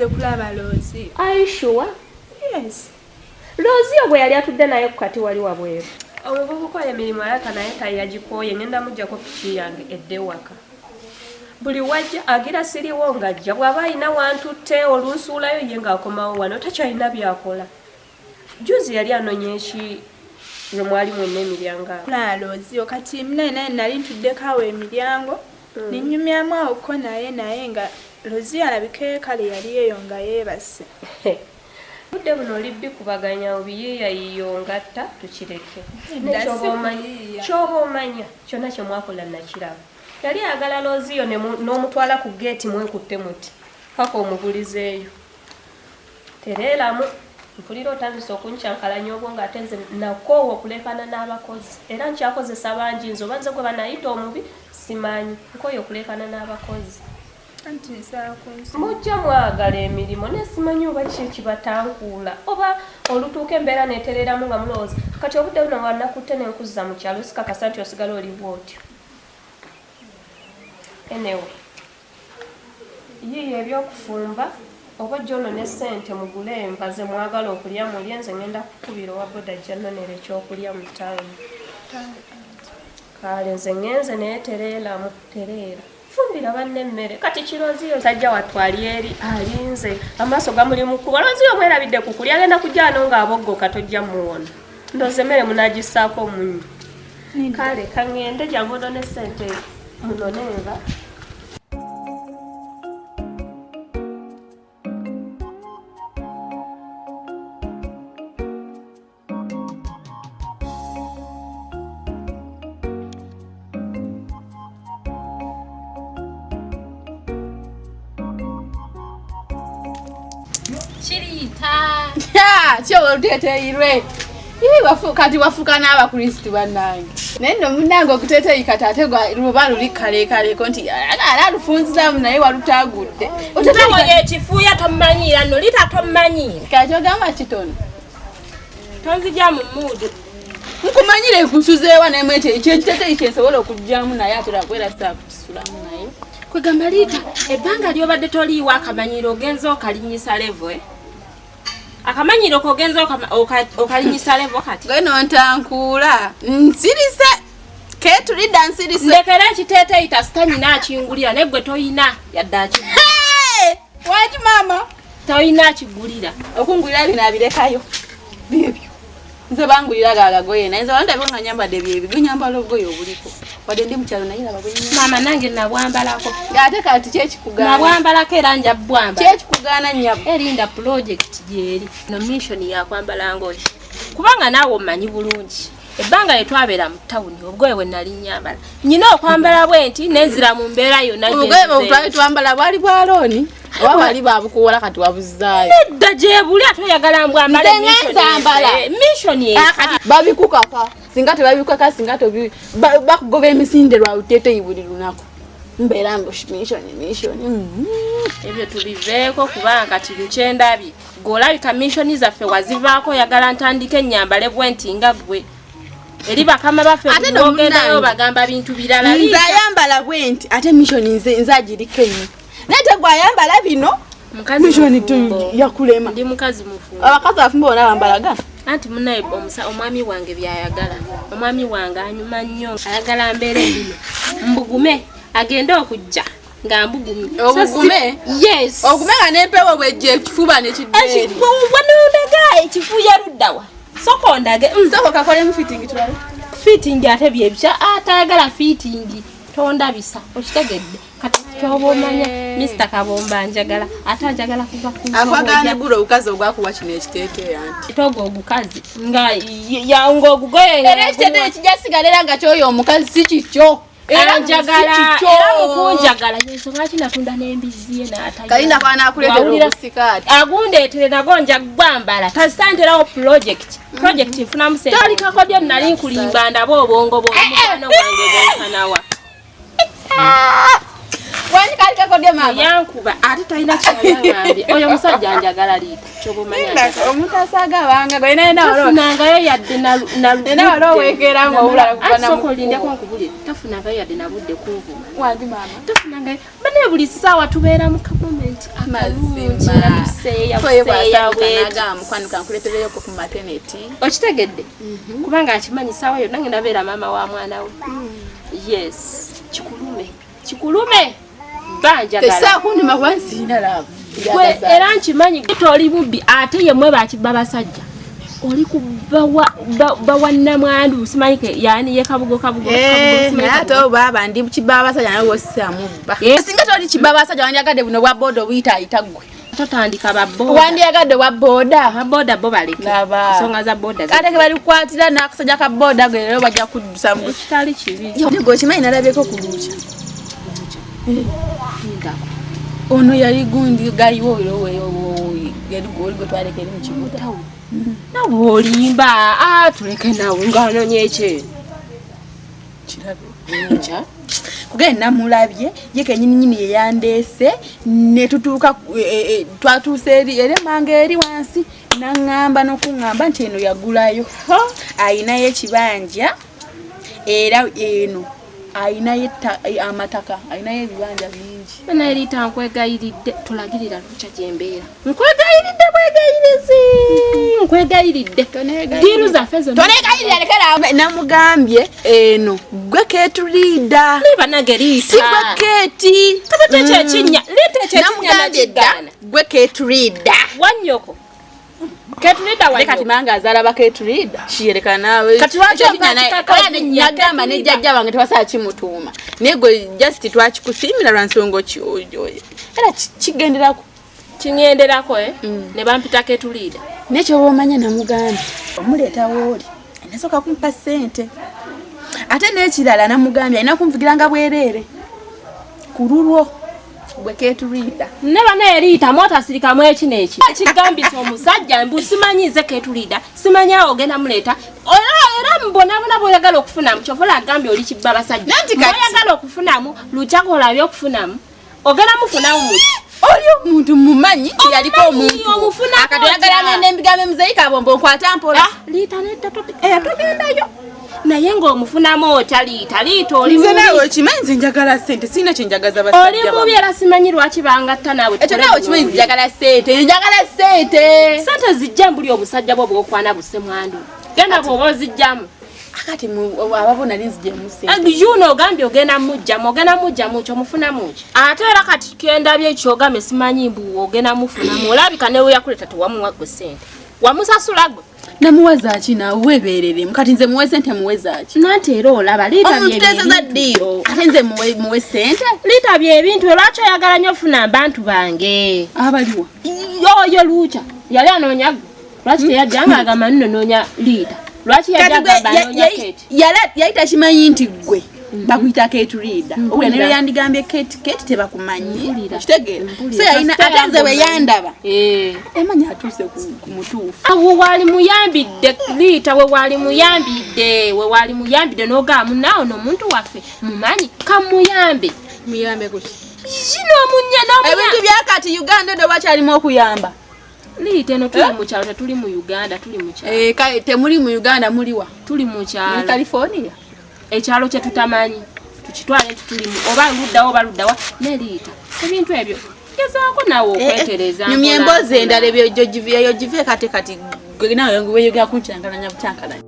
nagende kulaba Rosie. Are you sure? Yes. Rosie obwe yali atudde naye ku kati wali wabweru. Omuvubuka emirimu alaka naye tayagikooye ngenda mujjako piki yange edde waka. Buli wajja agira siriwo ng'ajja bw'aba alina wantutte olunsuulayo ye ng'akomawo wano takyalina byakola. Juzi yali anoonya eki lwe mwali mwenna emiryango awo. Rosie kati naye nali ntuddeko awo emiryango nennyumyamu awoko naye nga Rosie alabika kale yali eyo nga yeebase. Budde buno oli bikubaganya obiyiiyayiiyo ngatta tukireke. Ky'oba omanya kyonna kye mwakola nakiraba. Yali ayagala Rosie n'omutwala ku geeti mwekutte muti paka omubulizeeyo. Tereeramu mpulira otandise okunkyankalanya obwo ng'ate nze nakoowa okulekana n'abakozi. Era nkyakozesa bangi nze oba nze gwe banayita omubi simanyi. Nkooye okulekana n'abakozi. Mujja mwagala emirimu nesimanyi oba ki ekibatankuula oba olutuuka embeera neetereramu nga mulowooza kati obudde buno nga nakutte nenkuzza mu kyalo sikakasa nti osigala oli bw'otyo. Anyway, yiiyo ebyokufumba oba jjono ne ssente mugule enva ze mwagala okulya mulye nze ngenda kukubira owa boda jjanonera ekyokulya mu ttawuni. Kale nze ngenze naye tereeramu tereera. Fumbira banne emmere kati Rosie sajja watwali eri alinze amaaso gamuli mu kuba Rosie omwerabidde ku kulya agenda kujja ano ng'aboggoka tojja muwona ndooza emmere munagisaako omunyu. Kale kaŋŋende jangu onone ssente munone enva. Chirita. Ya, cyo teteirwe. Kati wafuka n'abakristo bannange. Nendo munange okuteteika tate gwa ruba luli kale konti ala lufunziza naye walutagudde. Otawo yekifuya tomanyira no lita tomanyira. Kajo gamba kitono. Tonzija mu mudu. Nkumanyire kusuzeewa ne mwete ekiteteyi kyensobola okujjamu naye atera kwera staff tusulamu naye. Kwegamba lita ebbanga lyobadde toliiwa akamanyiro ogenza okalinyisa level akamanyiro kogenza okalinyisa level kati gano ntankula nsirise ketulida nsirise ndekera ekiteteyi tasitanyina akingulira negwe toyina yadde akigulira. Wati mama toyina akigulira okungulira bino abirekayo bibyo nze bangulira gagagoye naye nze wandabye nga nyambadde byebigo nyambala obugoye obuliko wadde ndi mukyalo naye abagoye mama nange nabwambalako ate kati kyekikugaana nabwambalako era nja bwambala kyekikugaana nnyabo erinda project gyeri no mission yakwambala ngoye kubanga naawe omanyi bulungi ebbanga lyetwabeera mu ttawuni obugoye bwe nali nyambala nyina okwambala bwenti nenzira mu mbeera yonna obugoye bwe twambala bwali bwa looni oba bali babukuwola kati wabuzaayo edda gyebuli ate oyagala mbwambale mission babikukaka singa tebabikukaka singa bakugoba emisinde lwa luteteyi buli lunaku mbeera mission ebyo tubiveeko kubanga kati lukyendabye gweolabika mission zaffe wazivaako oyagala ntandike ennyambale bwenti nga gwe eri bakama baffe bogendayo bagamba bintu birala nze ayambala bwenti ate mission nze agiriko ennyo nete gwayambala bino mission yakulema ndi mukazi mufumbo abakazi bafumbo bona bambalaga anti munaye omwami wange byayagala omwami wange anyuma nnyo ayagala mbeere bino mbugume agende okujja nga mbugumye obugume yes ogume nga nempewo bwejje ekifuba nekiddeeri ekifuba ekifuya luddawa soko ndage soko kakole fitting tulale fitting ate byebya atayagala fitting tondabisa okitegedde kati kyoba omanya Mr. Kabomba njagala ate njagala kuva ku akwagala gulo ukazi ogwakuwa kino ekiteeteeyi anti togo ogukazi nga yango ogugoye era ekiteeteeyi kijasigalera nga kyoyo omukazi si kikyo era njagala era mukunjagala nsonga ki natunda n'embizi ye n'atayagala kalinda kwa nakuleetera obusikaati agundeetere nago nja gwambala tasitandirawo project nfunamu sente tali kakodyo nali nkulimba ndaba obwongo bw'omwana wange bwonsanawa Wani kali kakodya mama. Yankuba ate talina kyayangambye. Oyo musajja njagala liita. Kyobumanya. Omuntu asaga banga go ina walo. Tafunangayo yadde na ina walo wekera ngo obulala kubana mu. Sokolinde ko nkubulire. Tafunangayo yadde na budde kunvuma. Wangi mama. Tafunangayo. Bane buli ssaawa tubeera mu moment akalungi natuseeya buseeya mukwano kankuletereyo ko ku maternity. Okitegedde? Kubanga akimanyi ssaawa yo nange nabeera maama wa mwana we. Yes. Chikulume banjagala tesa kunima kwansina labo gwe era nkimanyi toli bubbi ate yemwe bakibba basajja oli kubawa namwandu simanyike yani ye kabugo nato baba ndi kibba basajja nawe osamubba singa toli kibba basajja wandiagadde buno bwa bodo buyita itagwe totandika babboda wandiagadde bwa boda bo baleke songa za boda ate ke bali kwatira nakasajja ka boda gwe lero bajja kuddusa mu kitali kibi ngo kimanyi nalabeko ku lucha ono yali gundi galiwo yali goli gotwalekera mu kibuga nawe olimba tuleke nawe ng'anonyeekye kirabe kugenda mulabye ye kenyini yeyandeese ne tutuuka twatuuse eri manga eri wansi nangamba n'okungamba nti eno yagulayo ayinayo ekibanja era eno ayinayo amataka ayinayo ebibanja bingi bana erita nkwegayiridde tulagirira lucha gyembeera nkwegayiridde diru zaffe zonna tonegayirira lekera namugambye eno gwe ketulida banage liita si gwe keti katateche ekinya liita ekinya namugambye gwe ketulida wanyoko ketulida wanyoko kati manga azala baketulida shiyereka nawe kati nagamba ne jjajja bange tebasa kimutuuma nego just twakikusimira lwansonga kyojoye era kigenderako kinyenderako ne bampita ketulida nekyo bomanya namugambye omuleetawo oli nasoka kumpa ssente ate n'ekirala namugambye alina kumvugiranga bwereere ku lulwo gwe ketulida ne bana eriita motasirikamu eki n'eki kigambisa omusajja mbu simanyize ketulida simanya ogenda muleeta era mbonabona bw'oyagala okufunamu kyovola agambye oli kibba basajja oyagala okufunamu lukyako olabye okufunamu ogenda mufunamu muki oli omuntu mumanyi yaliko omuntu akatoyagala n'embigambo emuzeeyika bombo nkwata mpola liita togendayo naye ng'omufunamu otaliita oli nze nawe okimanyi nze njagala ssente sirina kyenjagaza basajja oli mubi era simanyi lwaki bangatta naawe ekyo nawe okimanyi njagala ssente sente zijja mbuli obusajja bwo bwokwana busse mwandu genda bw'oba ozijjamu akati ababona ninzijemu ssente yuno ogambye ogenda mujjamu kyomufunamu ki ate era kati kendabye ekyogambe simanyi mbu ogenda mufunamu olabika newe yakuleta tewamuwa gwe ssente wamusasula gwe namuwezaki nawe webereremu kati nze muwe ssente muwezaki nanti era olaba liitabyeomututeeseza ddiiro ate nze muwe ssente liitabye ebintu lwaki oyagala nnyo ofuna abantu bange abaliwa oyo luuca yali anoonya gwe lwaki teyajjanga agamba nnonoonya liita lwaki yajjagamba anoonya keti yayita kimanyi nti gwe bakuyita ketulida obula nero yandigambye keti tebakumanyi kitegeera so yalina ate nze bwe yandaba emanya atuuse ku mutuufu we wali muyambidde liita we wali muyambidde n'ogamba munaawo n'omuntu waffe mumanyi kamuyambe kuti kino ebintu byakati Uganda edo bakyalimu okuyamba liita eno tuli mu kyalo tetuli mu Uganda tuli mu kyalo kale temuli mu Uganda muliwa tuli mu kyalo California ekyalo kye tutamanyi tukitwale tutulimu oba luddawa ne liita ebintu ebyo gezaako nawe okwetereza nyumya emboozi endala ebyo give kati nawe weyogera kunkyankalanya bukyankalanya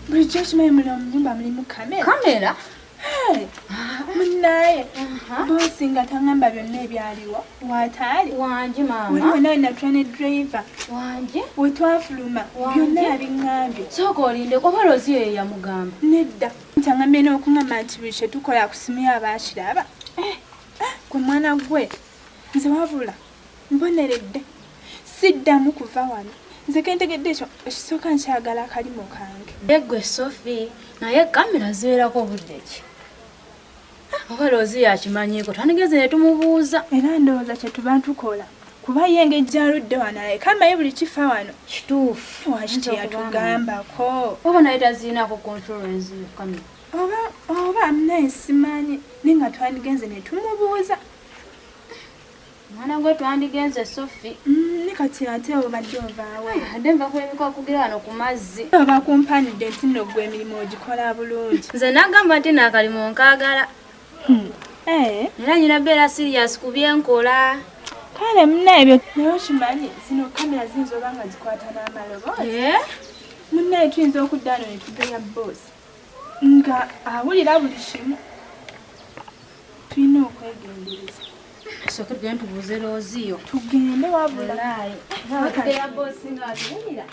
bulijjo kimanyi muli omunyumba mulimu kamera munaye boosi nga tangamba byonna ebyaliwo waataali waliwo nawe natula ne driver wetwafuluma byonna yabiŋŋambye sooka olinde kuba Rozi ye yamugamba nedda ntangambye n'okuŋŋamba nti buli kye tukola ku simu yo abaakiraba gwe mwana gwe nze wabula mboneredde siddamu kuva wano nze kentegedde ekyo ekisooka nkyagala akalimo kange Egwe Sophie naye kamera zibeerako budde ki oba Rozi yakimanyiiko twandigeze ne tumubuuza era ndowooza kye tuba tukola kuba ye engejja aludde wano aleka amaye buli kifa wano kituufu waki teyatugambako oba naye taziinaako controlence kamera oba naye simanyi naye nga twandigenze ne tumubuuza mwana gwe twandigenze Sophie ne kati ate obadde ovaawe ate nva kulabika okugira wano ku mazzi oba kumpanidde nti nno gwe emirimu ogikola bulungi nze nagamba nti naakalimo nkaagala era nyina beera sirias ku byenkola kale munnaebyo naye okimanyi zino kamera ziyinza oba nga zikwata n'amaloboozi munnaye tuyinza okudda wano ne tugenya boosi nga awulira buli kimu tulina okwegendereza soke tugende tubuuze Roziyo tugende wabula tugeya boosi nga watulabira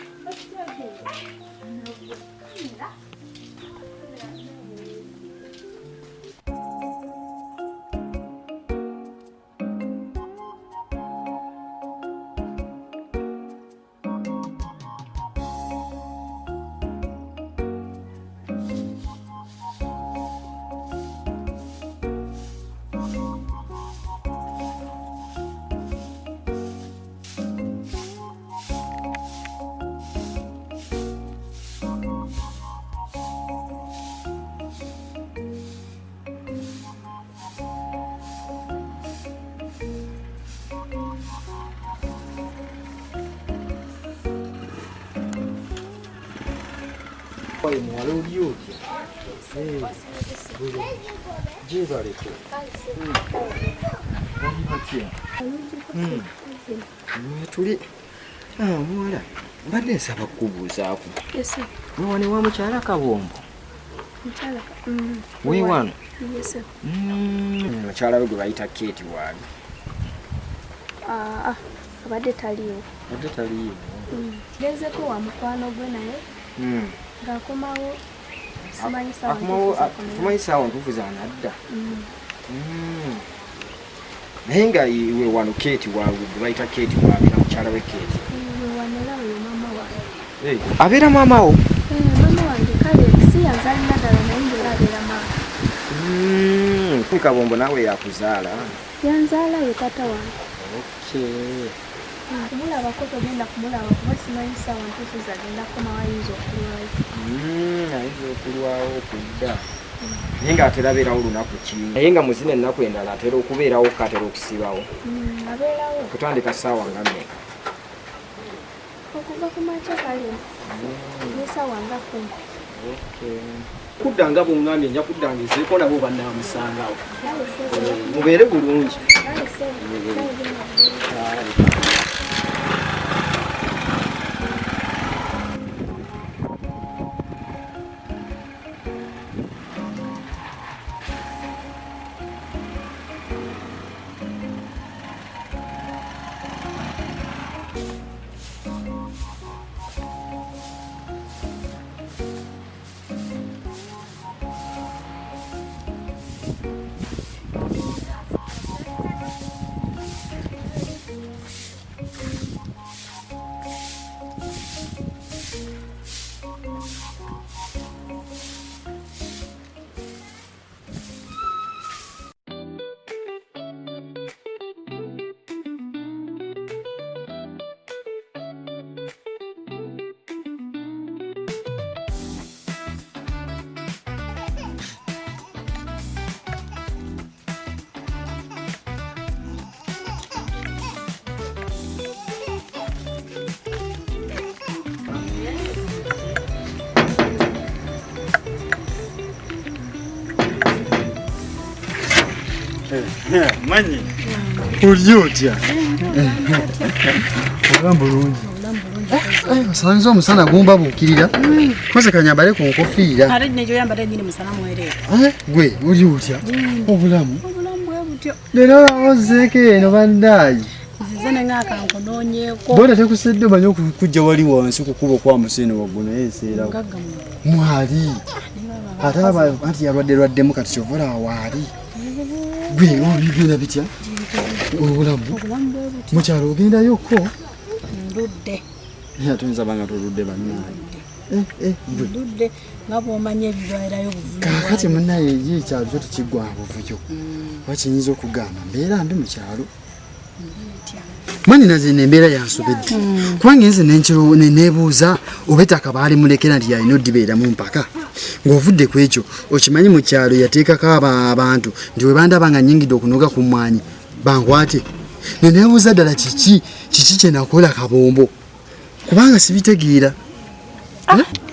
Poi muore un yuki. Jibareke. Tuli. Muwala. Mbadde nsaba kukubuuzaako. Weewano wa mukyala Kabombo. Mukyala. Weewano. Yes. Mukyala we gwe bayita Kate waali. Abadde taliiwo. Abadde taliiwo. Gezeko wa mukwano gwe naye. Ng'akomawo simanyi ssaawa ntuufu zaanadda. Naye nga iwe wano Kate waawe gwe bayita Kate waabeera mukyala we Kate. Wanera oyo maama wange. Abeera maama wo? Maama wange kale si yanzalira ddala naye ng'era abeera maama. Kabombo naawe yakuzaala? Yanzaala ye taata wange. Okay. Kumulabako togenda kumulaba kuba simanyi ssaawa ntuufu zagenda kukomawo ayinza okulwayo. Ayinza okulwawo okudda. Naye ng'atera abeerawo olunaku ki? Naye nga muzina ennaku endala atera okubeerawo katera okusibawo. Abeerawo. Kutandika ssaawa nga mmeka? Okuva ku makya kale. N'essaawa nga 10. Okay. Kuddanga bw'ongambye nja kuddangizeeko nabo bannaamusangawo. Mubeere bulungi. Manyi ulyotya olambo lungi osanze omusana gumba buukirira koze kanyambale ku nkofiira ate nekyo yambadde nyini musana mwerera gwe ulyotya obulamu bwe butyo leero ozeeko eno bandaayi nzize nengakankunoonyeeko bona tekusedde omanyi okujja wali wansi kukuba okwamuseno waggulu naye enseerawo mwali ate anti yalwaddelwaddemu kati kyovola waali gwe obigenda bitya obulamu mukyalo ogendayoko Ludde. Ya tuyinza banga tuludde bannange. Ludde nga bw'omanya ebirwairayo buvuyo. Kakati munnaye ekyalo kyo tekigwa buvuyo. Wakiyinza okugamba mbeera ndi mu kyalo. Mani naze nembeera yansobedde. Kubanga nze nebuuza oba ettaka baali mulekera nti yalina oddibeeramu mpaka. Ng'ovudde ku ekyo okimanyi mu kyalo yateekako abantu nti we bandaba nga nnyingidde okunoga ku mmwanyi bankwate. Nenebuuza ddala kiki kye nakola kabombo kubanga sibitegeera.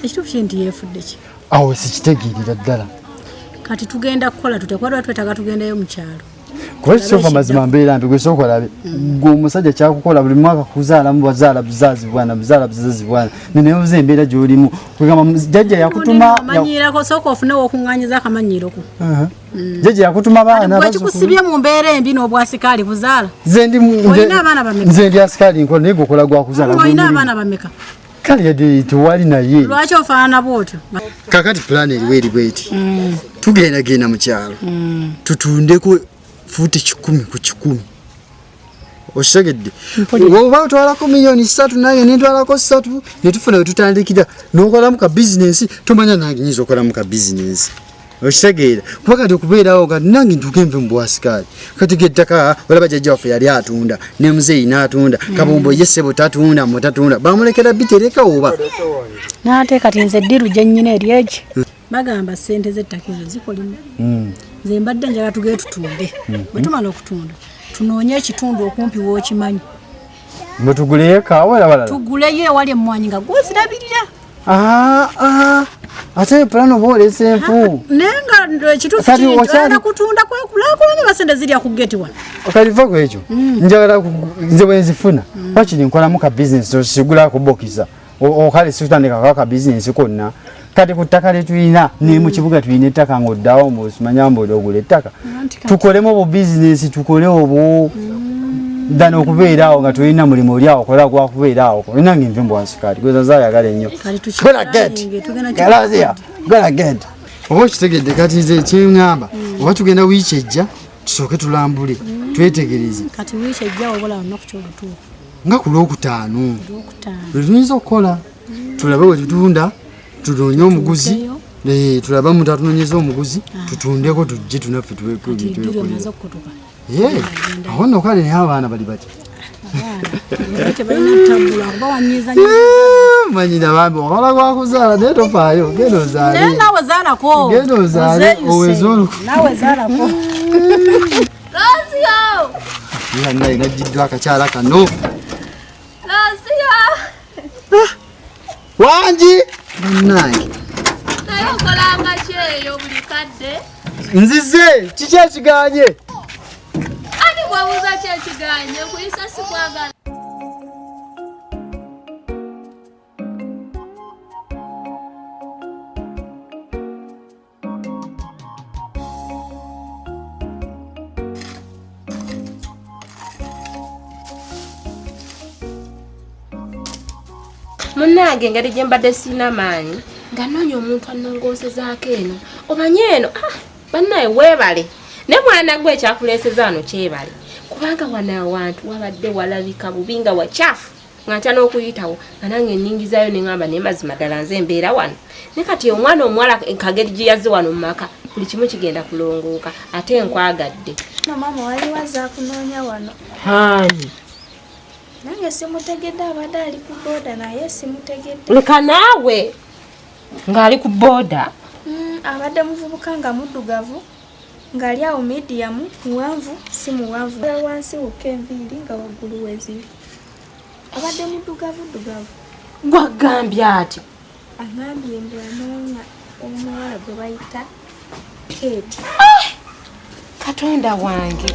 Ekituufu kye nti yeefudde ki? Awo sikitegeerera ddala. Kati tugenda kukola tuteekwa twetaaga tugendayo mu kyalo. Kuba kisofa mazima mbeera mbi gwe sooka olabe gwe omusajja kyakukola buli mwaka kuzaalamu bazaala buzazi bwana buzaala buzazi bwana nenebuuza embeera gy'olimu kwegamba jjajja yakutuma amanyirako sooka ofunewo okuŋŋaanyiza akamanyiroko. Jjajja yakutuma baana bwe kikusibye mu mbeera embi n'obwasikaali buzaala. Nze ndi asikaali nkola naye gwe okola gwa kuzaala. Olina abaana bameka? Kale yadde tewali naye. Lwaki ofaanana bwotyo? Kakati pulaani eriwo eri bweti tugendagenda mu kyalo tutundeko futi 10 ku 10. Oshagedde oba otwalako miliyoni 3 nange nentwalako 3 netufuna we tutandikira n'okolamu ka bizinensi tomanya nange nyinza okolamu ka bizinensi. Oshagedde kuba kati okubeerawo kati nange ntuuke nve mu bwasikaali kati gettaka olaba jjajja waffe yali atunda ne muzeeyi n'atunda kabombo ye ssebo tatunda mutatunda bamulekera bitereka oba n'ate kati nze ddiru gye nnyina eri egi bagamba ssente z'ettaka ezo zikolimu. Nze mbadde njagala tugende tutunde bwe tumala okutunda tunoonye ekitundu okumpi w'okimanyi bwe tuguleyo ekaawa balala tuguleyo ewali emmwanyi nga gwozirabirira. Ate pulano oba oleese enfu naye nga ekituufu kiyinza kutunda kwekulaakulanye basente zirya ku geti wano. Okaliva ku ekyo njagala nze bwe nzifuna wakiri nkolamu ka bizinesi osigulako bokisa okale situtandikako ka bizinesi konna. Kati ku ttaka lyetulina ne mu kibuga tulina ettaka ng'oddawo mbusimanya mbu ogula ettaka tukolemu obwo bizinesi tukole obwo ddala okubeeraawo nga tulina mulimu oli awo okola gwakubeeraawo olina nga enve mbwansikaali gwezaza ayagala ennyo golaged oba okitegedde kati nze kyeŋŋamba oba tugenda wiiki ejja tusooke tulambule twetegereze kati wiiki ejja wabula lunaku kyolutuufu nga ku lwokutaano lwe tuyinza okukola tulabe we tutunda tunoonye omuguzi tulaba muntu atunonyeza omuguzi tutundeko tujje tunaffe tuwekulira awo nno kale naye abaana bali bati manyina bambi okola gwakuzaala naye tofaayo genda ozaale oweze oluku naye nagiddwa akakyala kano wangi bannange naye okolanga kyeyo buli kadde nzize kiki ekiganye ani bwabuuza ki ekiganye kuyisa sikwagala munnange engeri gye mbadde sirina maanyi nga noonya omuntu annongoosezaako eno omanye eno bannaye weebale ne mwana gwe ekyakuleeseza wano kyebale kubanga wano awantu wabadde walabika bubi nga wakyafu nga ntya n'okuyitawo nga nange nningizayo ne ŋŋamba naye mazima ddala nze embeera wano ne kati omwana omuwala kageri gye yazze wano mu maka buli kimu kigenda kulongooka ate nkwagadde. Maama wali waza kunoonya wano? Haani nange simutegedde abadde ali ku booda naye simutegedde. Leka naawe ng'ali ku booda? Abadde muvubuka nga muddugavu ng'ali awo medium muwanvu si muwanvu wansi wokka enviiri nga waggulu weziri. Abadde muddugavu. Gwagambye ati? Agambye mbu anoonya omuwala gwe bayita Kate. Katonda wange.